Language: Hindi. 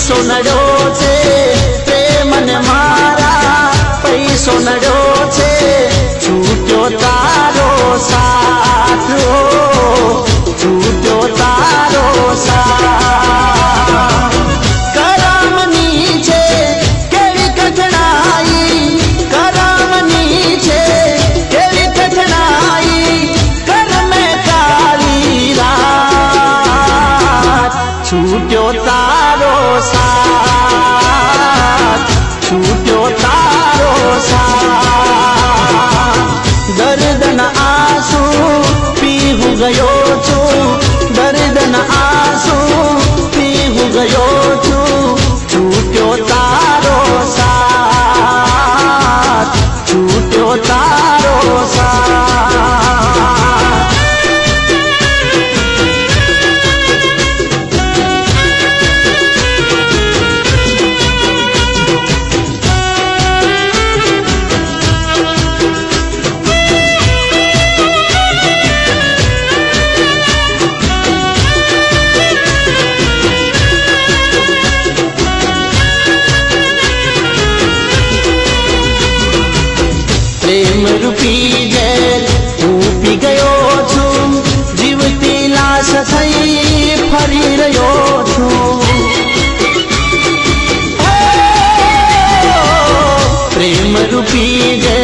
पैसो नड्यो छे प्रेम ने मारा पैसो नड्यो छे छूट्यो तारो साथ हो छूट्यो तारो साथ करामनी छे केवी कठिनाई करामनी छे केवी कठिनाई कर में काली रात छूट्यो तारो साथ छूट्यो तारो साथ दर्द न आंसू पीहू गयो छू दर्द न आंसू पीहू गयो छू छूट्यो तारो साथ छूट्यो तारो साथ प्रेम रूपी जेल हूँ पी गयो छू जीवती लाश थई फरी रह्यो छू प्रेम रूपी जेल